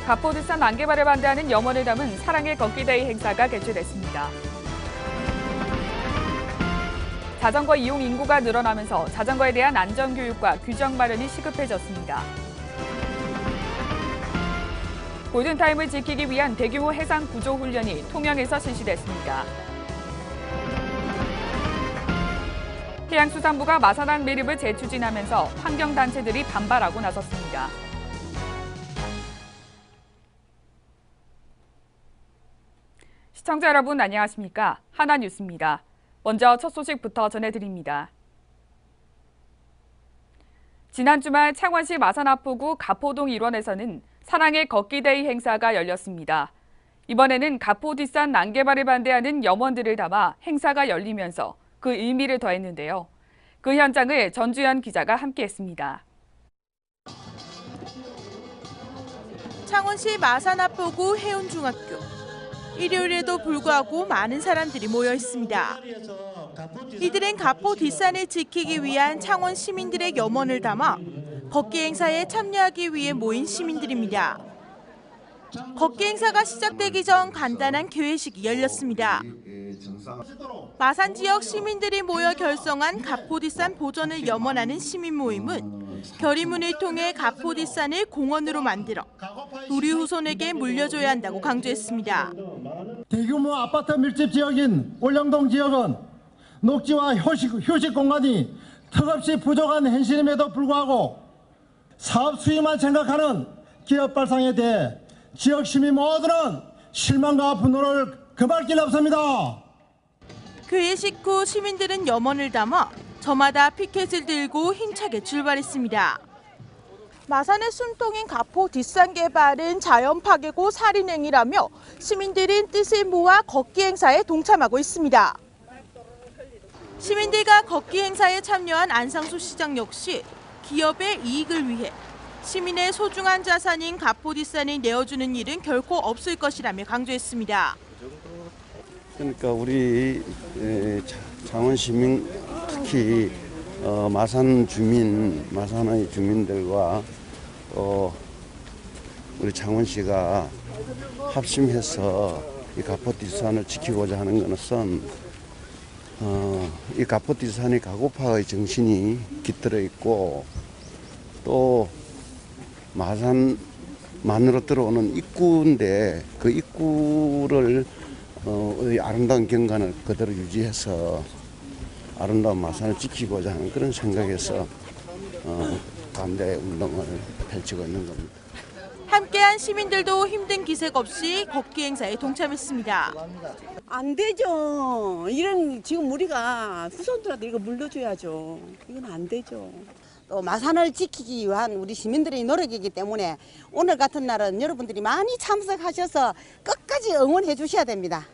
가포뒷산 안개발에 반대하는 염원을 담은 사랑의 걷기데이 행사가 개최됐습니다. 자전거 이용 인구가 늘어나면서 자전거에 대한 안전교육과 규정 마련이 시급해졌습니다. 골든타임을 지키기 위한 대규모 해상 구조 훈련이 통영에서 실시됐습니다. 해양수산부가 마산항 매립을 재추진하면서 환경단체들이 반발하고 나섰습니다. 시청자 여러분 안녕하십니까? 하나뉴스입니다. 먼저 첫 소식부터 전해드립니다. 지난 주말 창원시 마산하포구 가포동 일원에서는 사랑의 걷기데이 행사가 열렸습니다. 이번에는 가포뒷산 안개발을 반대하는 염원들을 담아 행사가 열리면서 그 의미를 더했는데요. 그 현장을 전주현 기자가 함께했습니다. 창원시 마산하포구 해운중학교. 일요일에도 불구하고 많은 사람들이 모여 있습니다. 이들은 가포 뒷산을 지키기 위한 창원 시민들의 염원을 담아 걷기 행사에 참여하기 위해 모인 시민들입니다. 걷기 행사가 시작되기 전 간단한 개회식이 열렸습니다. 마산 지역 시민들이 모여 결성한 가포뒷산 보존을 염원하는 시민 모임은 결의문을 통해 가포뒷산을 공원으로 만들어 우리 후손에게 물려줘야 한다고 강조했습니다. 대규모 아파트 밀집 지역인 올영동 지역은 녹지와 휴식 공간이 턱없이 부족한 현실임에도 불구하고 사업 수익만 생각하는 기업 발상에 대해 지역 시민 모두는 실망과 분노를 금할 길 없습니다. 개회식 후 시민들은 염원을 담아 저마다 피켓을 들고 힘차게 출발했습니다. 마산의 숨통인 가포 뒷산 개발은 자연 파괴고 살인행위라며 시민들은 뜻을 모아 걷기 행사에 동참하고 있습니다. 시민들과 걷기 행사에 참여한 안상수 시장 역시 기업의 이익을 위해 시민의 소중한 자산인 가포 뒷산을 내어주는 일은 결코 없을 것이라며 강조했습니다. 그러니까 우리 창원 시민 특히 마산 주민, 마산의 주민들과 우리 창원시가 합심해서 이 가포뒷산을 지키고자 하는 것은 이 가포뒷산이 가고파의 정신이 깃들어 있고 또 마산만으로 들어오는 입구인데 그 입구를 아름다운 경관을 그대로 유지해서 아름다운 마산을 지키고자 하는 그런 생각에서 반대 운동을 펼치고 있는 겁니다. 함께한 시민들도 힘든 기색 없이 걷기 행사에 동참했습니다. 안 되죠. 이런 지금 우리가 후손들한테 이거 물려줘야죠. 이건 안 되죠. 또 마산을 지키기 위한 우리 시민들의 노력이기 때문에 오늘 같은 날은 여러분들이 많이 참석하셔서 끝까지 응원해 주셔야 됩니다.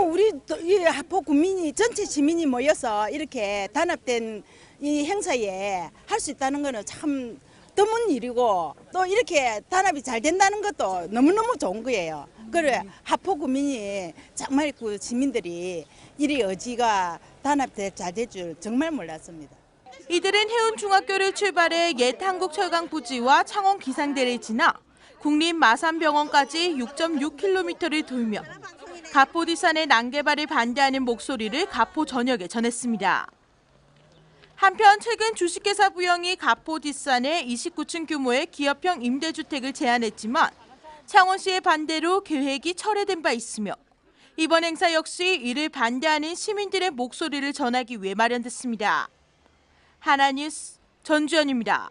우리 이 하포 국민이 전체 시민이 모여서 이렇게 단합된 이 행사에 할 수 있다는 것은 참 드문 일이고 또 이렇게 단합이 잘 된다는 것도 너무너무 좋은 거예요. 그래 하포 국민이 정말 그 시민들이 이리 의지가 단합돼 잘 될 줄 정말 몰랐습니다. 이들은 해운중학교를 출발해 옛 한국철강 부지와 창원 기상대를 지나 국립 마산병원까지 6.6km를 돌며 가포뒷산의 난개발을 반대하는 목소리를 가포 전역에 전했습니다. 한편 최근 주식회사 부영이 가포뒷산에 29층 규모의 기업형 임대주택을 제안했지만 창원시의 반대로 계획이 철회된 바 있으며 이번 행사 역시 이를 반대하는 시민들의 목소리를 전하기 위해 마련됐습니다. 하나뉴스 전주현입니다.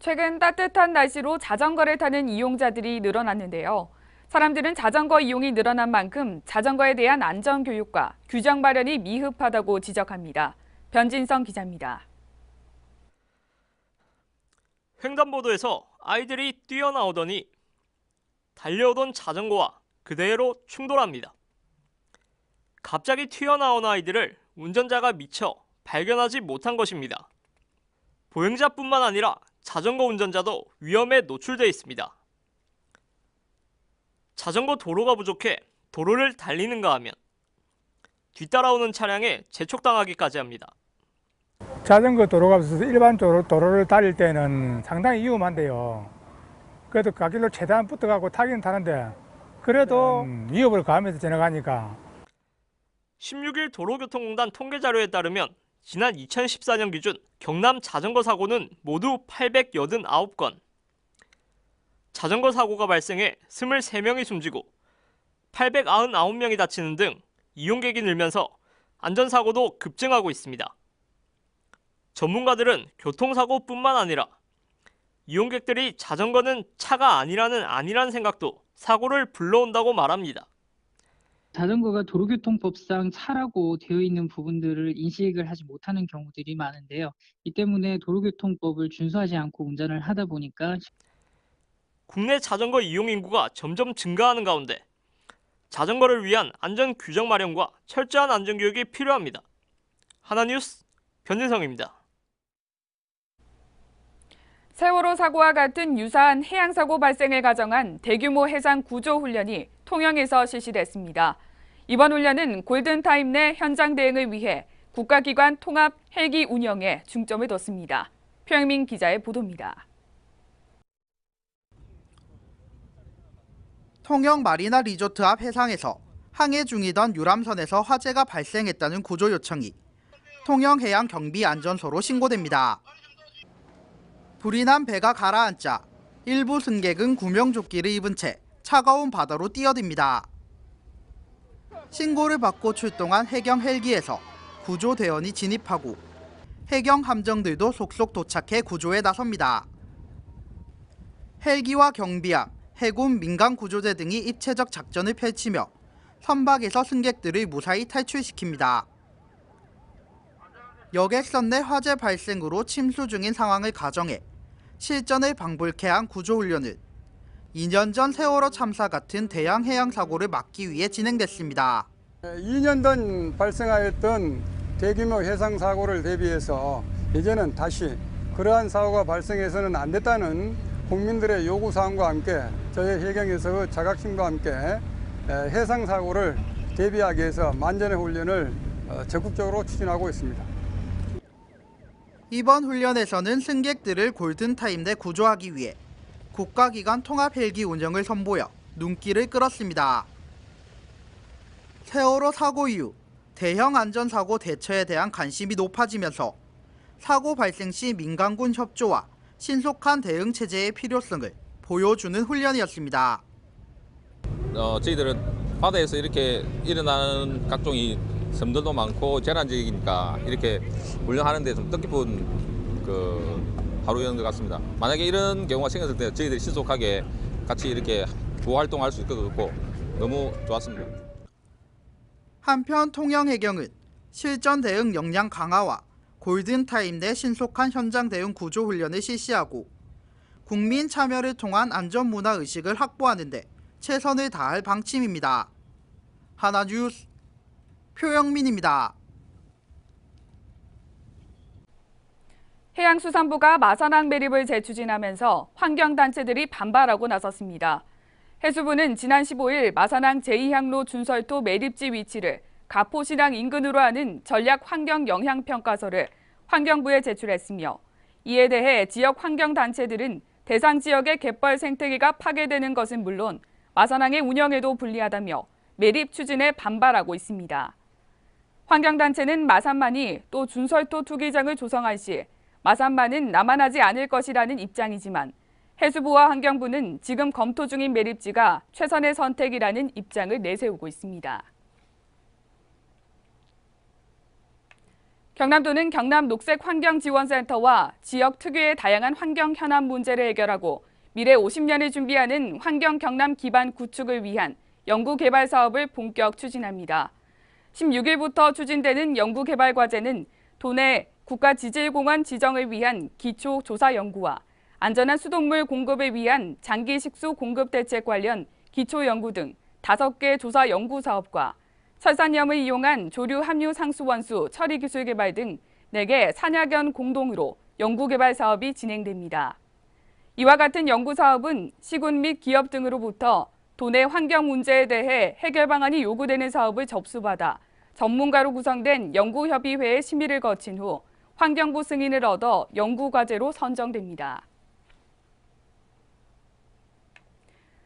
최근 따뜻한 날씨로 자전거를 타는 이용자들이 늘어났는데요. 사람들은 자전거 이용이 늘어난 만큼 자전거에 대한 안전교육과 규정 마련이 미흡하다고 지적합니다. 변진성 기자입니다. 횡단보도에서 아이들이 뛰어나오더니 달려오던 자전거와 그대로 충돌합니다. 갑자기 튀어나온 아이들을 운전자가 미처 발견하지 못한 것입니다. 보행자뿐만 아니라 자전거 운전자도 위험에 노출돼 있습니다. 자전거 도로가 부족해 도로를 달리는가 하면 뒤따라오는 차량에 재촉당하기까지 합니다. 자전거 도로가 없어서 일반 도로를 달릴 때는 상당히 위험한데요. 그래도 갓길로 최대한 붙어가고 타기는 타는데 그래도 위협을 가하면서 지나가니까. 16일 도로교통공단 통계 자료에 따르면 지난 2014년 기준 경남 자전거 사고는 모두 889건. 자전거 사고가 발생해 23명이 숨지고 899명이 다치는 등 이용객이 늘면서 안전사고도 급증하고 있습니다. 전문가들은 교통사고뿐만 아니라 이용객들이 자전거는 차가 아니라는 생각도 사고를 불러온다고 말합니다. 자전거가 도로교통법상 차라고 되어 있는 부분들을 인식을 하지 못하는 경우들이 많은데요. 이 때문에 도로교통법을 준수하지 않고 운전을 하다 보니까 국내 자전거 이용 인구가 점점 증가하는 가운데 자전거를 위한 안전 규정 마련과 철저한 안전교육이 필요합니다. 하나뉴스 변진성입니다. 세월호 사고와 같은 유사한 해양사고 발생을 가정한 대규모 해상 구조 훈련이 통영에서 실시됐습니다. 이번 훈련은 골든타임 내 현장 대응을 위해 국가기관 통합 헬기 운영에 중점을 뒀습니다. 표영민 기자의 보도입니다. 통영 마리나 리조트 앞 해상에서 항해 중이던 유람선에서 화재가 발생했다는 구조 요청이 통영해양경비안전소로 신고됩니다. 불이 난 배가 가라앉자 일부 승객은 구명조끼를 입은 채 차가운 바다로 뛰어듭니다. 신고를 받고 출동한 해경 헬기에서 구조대원이 진입하고 해경 함정들도 속속 도착해 구조에 나섭니다. 헬기와 경비함, 해군 민간구조대 등이 입체적 작전을 펼치며 선박에서 승객들을 무사히 탈출시킵니다. 여객선 내 화재 발생으로 침수 중인 상황을 가정해 실전을 방불케 한 구조훈련은 2년 전 세월호 참사 같은 대형 해양 사고를 막기 위해 진행됐습니다. 2년 전 발생하였던 대규모 해상 사고를 대비해서 이제는 다시 그러한 사고가 발생해서는 안 됐다는 국민들의 요구 사항과 함께 저희 해경에서 자각심과 함께 해상 사고를 대비하기 위해서 만전의 훈련을 적극적으로 추진하고 있습니다. 이번 훈련에서는 승객들을 골든타임 내 구조하기 위해 국가기관 통합 헬기 운영을 선보여 눈길을 끌었습니다. 세월호 사고 이후 대형 안전사고 대처에 대한 관심이 높아지면서 사고 발생 시 민간군 협조와 신속한 대응 체제의 필요성을 보여주는 훈련이었습니다. 저희들은 바다에서 이렇게 일어나는 각종의 섬들도 많고 재난적이니까 이렇게 훈련하는데 좀 뜻깊은 하루였는 것 같습니다. 만약에 이런 경우가 생겼을 때 저희들이 신속하게 같이 이렇게 구호 활동할 수 있고 너무 좋았습니다. 한편 통영해경은 실전 대응 역량 강화와 골든타임 내 신속한 현장 대응 구조 훈련을 실시하고 국민 참여를 통한 안전문화 의식을 확보하는 데 최선을 다할 방침입니다. 하나뉴스 표영민입니다. 해양수산부가 마산항 매립을 재추진하면서 환경단체들이 반발하고 나섰습니다. 해수부는 지난 15일 마산항 제2항로 준설도 매립지 위치를 가포시당 인근으로 하는 전략 환경 영향평가서를 환경부에 제출했으며 이에 대해 지역 환경단체들은 대상 지역의 갯벌 생태계가 파괴되는 것은 물론 마산항의 운영에도 불리하다며 매립 추진에 반발하고 있습니다. 환경단체는 마산만이 또 준설도 투기장을 조성할 시 마산만은 남한하지 않을 것이라는 입장이지만 해수부와 환경부는 지금 검토 중인 매립지가 최선의 선택이라는 입장을 내세우고 있습니다. 경남도는 경남 녹색환경지원센터와 지역 특유의 다양한 환경 현안 문제를 해결하고 미래 50년을 준비하는 환경 경남 기반 구축을 위한 연구개발 사업을 본격 추진합니다. 16일부터 추진되는 연구개발 과제는 도내 국가지질공원 지정을 위한 기초조사 연구와 안전한 수돗물 공급을 위한 장기 식수 공급 대책 관련 기초연구 등 5개 조사 연구 사업과 철산염을 이용한 조류 함유 상수원수 처리 기술 개발 등 4개 산약연 공동으로 연구개발 사업이 진행됩니다. 이와 같은 연구 사업은 시군 및 기업 등으로부터 도내 환경 문제에 대해 해결 방안이 요구되는 사업을 접수받아 전문가로 구성된 연구협의회의 심의를 거친 후 환경부 승인을 얻어 연구과제로 선정됩니다.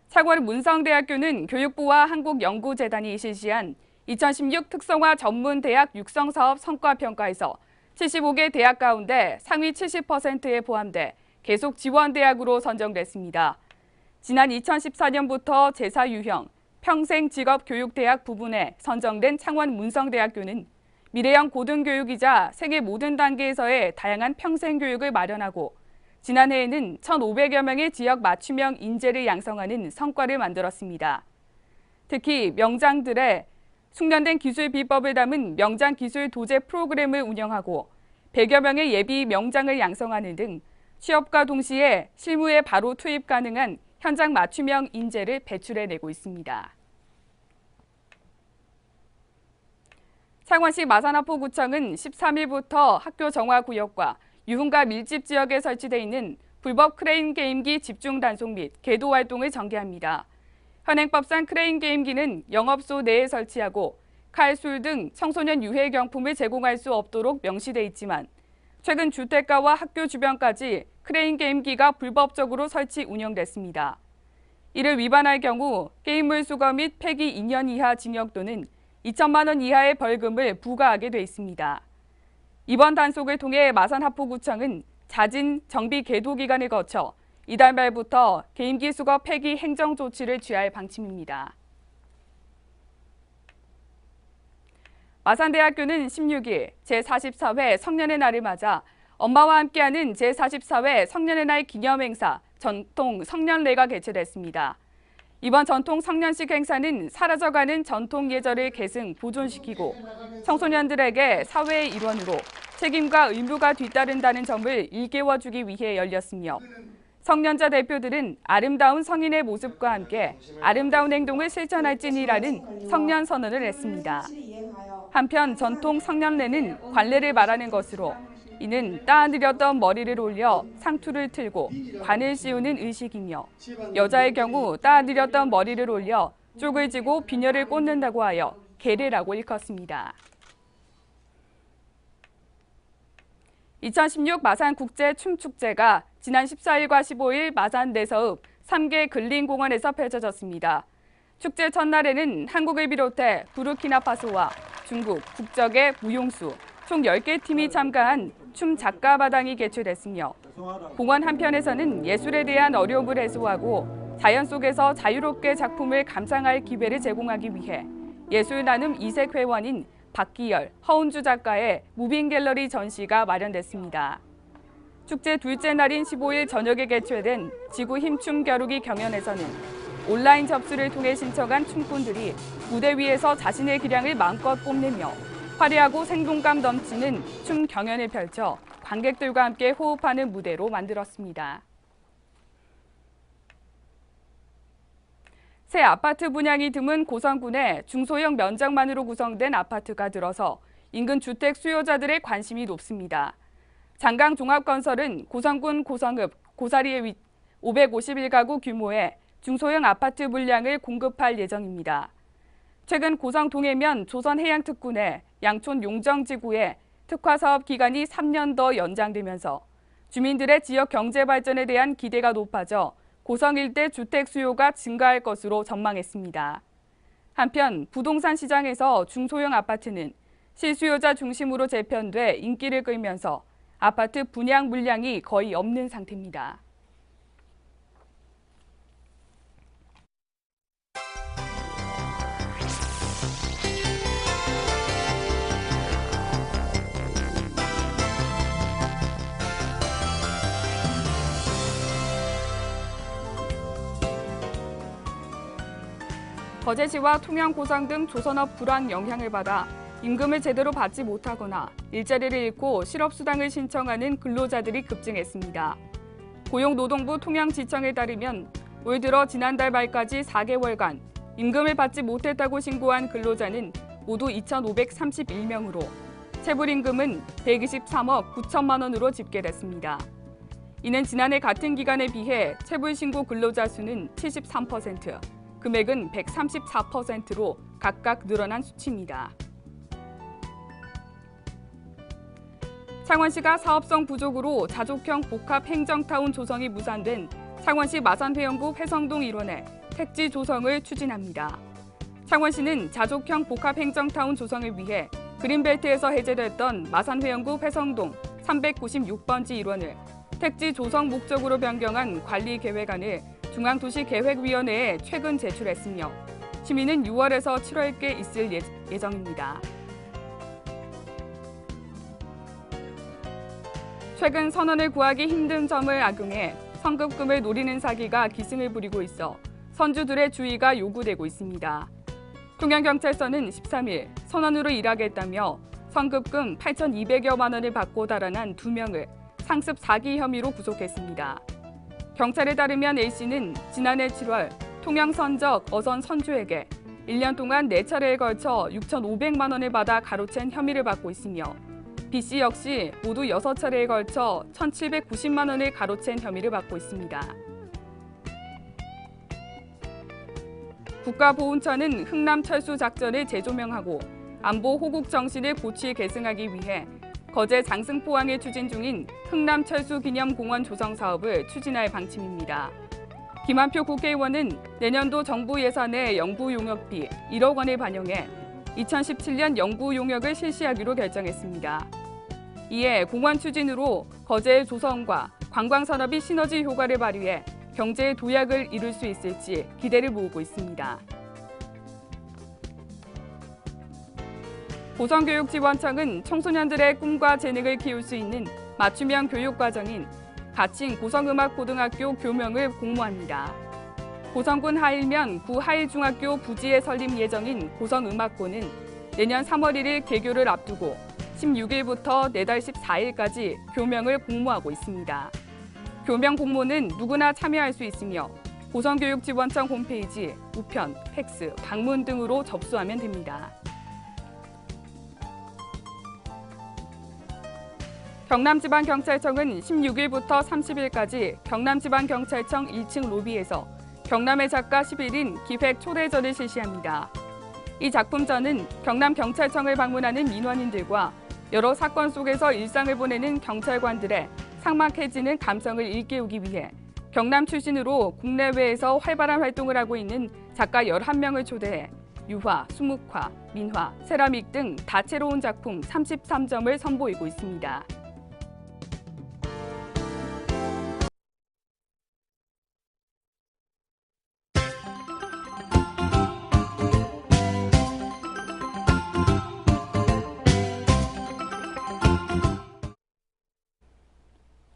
창원 문성대학교는 교육부와 한국연구재단이 실시한 2016 특성화 전문대학 육성사업 성과평가에서 75개 대학 가운데 상위 70%에 포함돼 계속 지원대학으로 선정됐습니다. 지난 2014년부터 제4유형 평생직업교육대학 부분에 선정된 창원 문성대학교는 미래형 고등교육이자 생애 모든 단계에서의 다양한 평생교육을 마련하고 지난해에는 1,500여 명의 지역 맞춤형 인재를 양성하는 성과를 만들었습니다. 특히 명장들의 숙련된 기술 비법을 담은 명장 기술 도제 프로그램을 운영하고 100여 명의 예비 명장을 양성하는 등 취업과 동시에 실무에 바로 투입 가능한 현장 맞춤형 인재를 배출해내고 있습니다. 창원시 마산하포구청은 13일부터 학교 정화구역과 유흥가 밀집 지역에 설치되어 있는 불법 크레인 게임기 집중 단속 및 계도 활동을 전개합니다. 현행법상 크레인 게임기는 영업소 내에 설치하고 칼, 술 등 청소년 유해 경품을 제공할 수 없도록 명시돼 있지만 최근 주택가와 학교 주변까지 크레인 게임기가 불법적으로 설치 운영됐습니다. 이를 위반할 경우 게임물 수거 및 폐기 2년 이하 징역 또는 2천만 원 이하의 벌금을 부과하게 돼 있습니다. 이번 단속을 통해 마산하포구청은 잦은 정비 계도 기간을 거쳐 이달 말부터 게임기 수거 폐기 행정 조치를 취할 방침입니다. 마산대학교는 16일 제44회 성년의 날을 맞아 엄마와 함께하는 제44회 성년의 날 기념행사 전통 성년례가 개최됐습니다. 이번 전통 성년식 행사는 사라져가는 전통 예절을 계승 보존시키고 청소년들에게 사회의 일원으로 책임과 의무가 뒤따른다는 점을 일깨워주기 위해 열렸으며 성년자 대표들은 아름다운 성인의 모습과 함께 아름다운 행동을 실천할지니라는 성년 선언을 했습니다. 한편 전통 성년례는 관례를 말하는 것으로 이는 따들였던 머리를 올려 상투를 틀고 관을 씌우는 의식이며 여자의 경우 따들였던 머리를 올려 쪽을 쥐고 비녀를 꽂는다고 하여 계례라고 일컫습니다. 2016 마산국제춤축제가 지난 14일과 15일 마산 내서읍 3개 근린공원에서 펼쳐졌습니다. 축제 첫날에는 한국을 비롯해 부르키나파소와 중국 국적의 무용수 총 10개 팀이 참가한 춤 작가마당이 개최됐으며 공원 한편에서는 예술에 대한 어려움을 해소하고 자연 속에서 자유롭게 작품을 감상할 기회를 제공하기 위해 예술 나눔 이색회원인 박기열, 허운주 작가의 무빙 갤러리 전시가 마련됐습니다. 축제 둘째 날인 15일 저녁에 개최된 지구 힘춤 겨루기 경연에서는 온라인 접수를 통해 신청한 춤꾼들이 무대 위에서 자신의 기량을 마음껏 뽐내며 화려하고 생동감 넘치는 춤 경연을 펼쳐 관객들과 함께 호흡하는 무대로 만들었습니다. 새 아파트 분양이 드문 고성군에 중소형 면적만으로 구성된 아파트가 들어서 인근 주택 수요자들의 관심이 높습니다. 장강종합건설은 고성군 고성읍 고사리에 551가구 규모의 중소형 아파트 물량을 공급할 예정입니다. 최근 고성 동해면 조선해양특군의 양촌 용정지구에 특화사업 기간이 3년 더 연장되면서 주민들의 지역 경제 발전에 대한 기대가 높아져 고성 일대 주택 수요가 증가할 것으로 전망했습니다. 한편 부동산 시장에서 중소형 아파트는 실수요자 중심으로 재편돼 인기를 끌면서 아파트 분양 물량이 거의 없는 상태입니다. 거제시와 통영, 고성 등 조선업 불황 영향을 받아 임금을 제대로 받지 못하거나 일자리를 잃고 실업수당을 신청하는 근로자들이 급증했습니다. 고용노동부 통영지청에 따르면 올 들어 지난달 말까지 4개월간 임금을 받지 못했다고 신고한 근로자는 모두 2,531명으로 체불임금은 123억 9천만 원으로 집계됐습니다. 이는 지난해 같은 기간에 비해 체불신고 근로자 수는 73%, 금액은 134%로 각각 늘어난 수치입니다. 창원시가 사업성 부족으로 자족형 복합 행정타운 조성이 무산된 창원시 마산회원구 회성동 일원의 택지 조성을 추진합니다. 창원시는 자족형 복합 행정타운 조성을 위해 그린벨트에서 해제됐던 마산회원구 회성동 396번지 일원을 택지 조성 목적으로 변경한 관리 계획안을 중앙도시계획위원회에 최근 제출했으며 심의는 6월에서 7월께 있을 예정입니다. 최근 선원을 구하기 힘든 점을 악용해 성급금을 노리는 사기가 기승을 부리고 있어 선주들의 주의가 요구되고 있습니다. 통영경찰서는 13일 선원으로 일하겠다며 성급금 8,200여만 원을 받고 달아난 2명을 상습 사기 혐의로 구속했습니다. 경찰에 따르면 A씨는 지난해 7월 통영선적 어선 선주에게 1년 동안 4차례에 걸쳐 6,500만 원을 받아 가로챈 혐의를 받고 있으며 B씨 역시 모두 6차례에 걸쳐 1,790만 원을 가로챈 혐의를 받고 있습니다. 국가보훈처는 흥남철수 작전을 재조명하고 안보 호국 정신을 고취 계승하기 위해 거제 장승포항에 추진 중인 흥남철수기념공원 조성 사업을 추진할 방침입니다. 김한표 국회의원은 내년도 정부 예산에 영구 용역비 1억 원을 반영해 2017년 영구 용역을 실시하기로 결정했습니다. 이에 공원 추진으로 거제의 조성과 관광산업이 시너지 효과를 발휘해 경제의 도약을 이룰 수 있을지 기대를 모으고 있습니다. 고성교육지원청은 청소년들의 꿈과 재능을 키울 수 있는 맞춤형 교육과정인 가칭 고성음악고등학교 교명을 공모합니다. 고성군 하일면 구 하일중학교 부지에 설립 예정인 고성음악고는 내년 3월 1일 개교를 앞두고 16일부터 내달 14일까지 교명을 공모하고 있습니다. 교명 공모는 누구나 참여할 수 있으며 고성교육지원청 홈페이지, 우편, 팩스, 방문 등으로 접수하면 됩니다. 경남지방경찰청은 16일부터 30일까지 경남지방경찰청 1층 로비에서 경남의 작가 11인 기획 초대전을 실시합니다. 이 작품전은 경남경찰청을 방문하는 민원인들과 여러 사건 속에서 일상을 보내는 경찰관들의 삭막해지는 감성을 일깨우기 위해 경남 출신으로 국내외에서 활발한 활동을 하고 있는 작가 11명을 초대해 유화, 수묵화, 민화, 세라믹 등 다채로운 작품 33점을 선보이고 있습니다.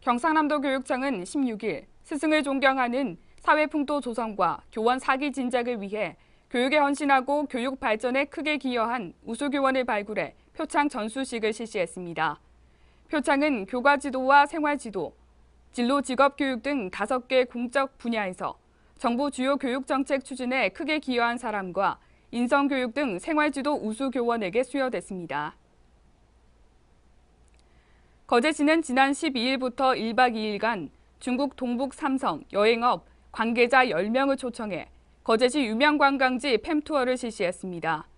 경상남도 교육청은 16일 스승을 존경하는 사회풍토 조성과 교원 사기 진작을 위해 교육에 헌신하고 교육 발전에 크게 기여한 우수교원을 발굴해 표창 전수식을 실시했습니다. 표창은 교과지도와 생활지도, 진로 직업교육 등 5개 공적 분야에서 정부 주요 교육정책 추진에 크게 기여한 사람과 인성교육 등 생활지도 우수교원에게 수여됐습니다. 거제시는 지난 12일부터 1박 2일간 중국 동북 삼성 여행업 관계자 10명을 초청해 거제시 유명 관광지 팸투어를 실시했습니다.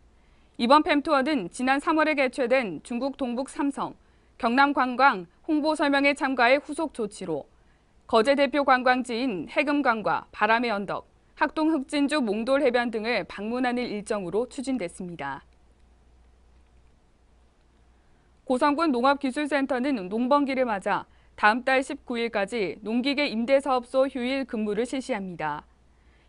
이번 팸투어는 지난 3월에 개최된 중국 동북 삼성 경남관광 홍보 설명회 참가의 후속 조치로 거제 대표 관광지인 해금강과 바람의 언덕, 학동 흑진주 몽돌 해변 등을 방문하는 일정으로 추진됐습니다. 고성군 농업기술센터는 농번기를 맞아 다음 달 19일까지 농기계 임대사업소 휴일 근무를 실시합니다.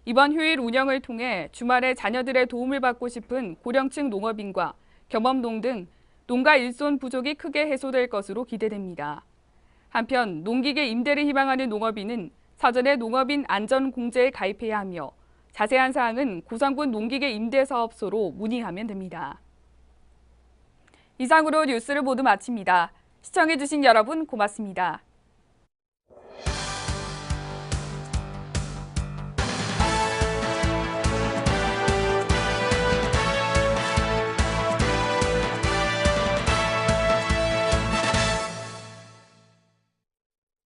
이번 휴일 운영을 통해 주말에 자녀들의 도움을 받고 싶은 고령층 농업인과 겸업농 등 농가 일손 부족이 크게 해소될 것으로 기대됩니다. 한편 농기계 임대를 희망하는 농업인은 사전에 농업인 안전공제에 가입해야 하며 자세한 사항은 고성군 농기계 임대사업소로 문의하면 됩니다. 이상으로 뉴스를 모두 마칩니다. 시청해주신 여러분 고맙습니다.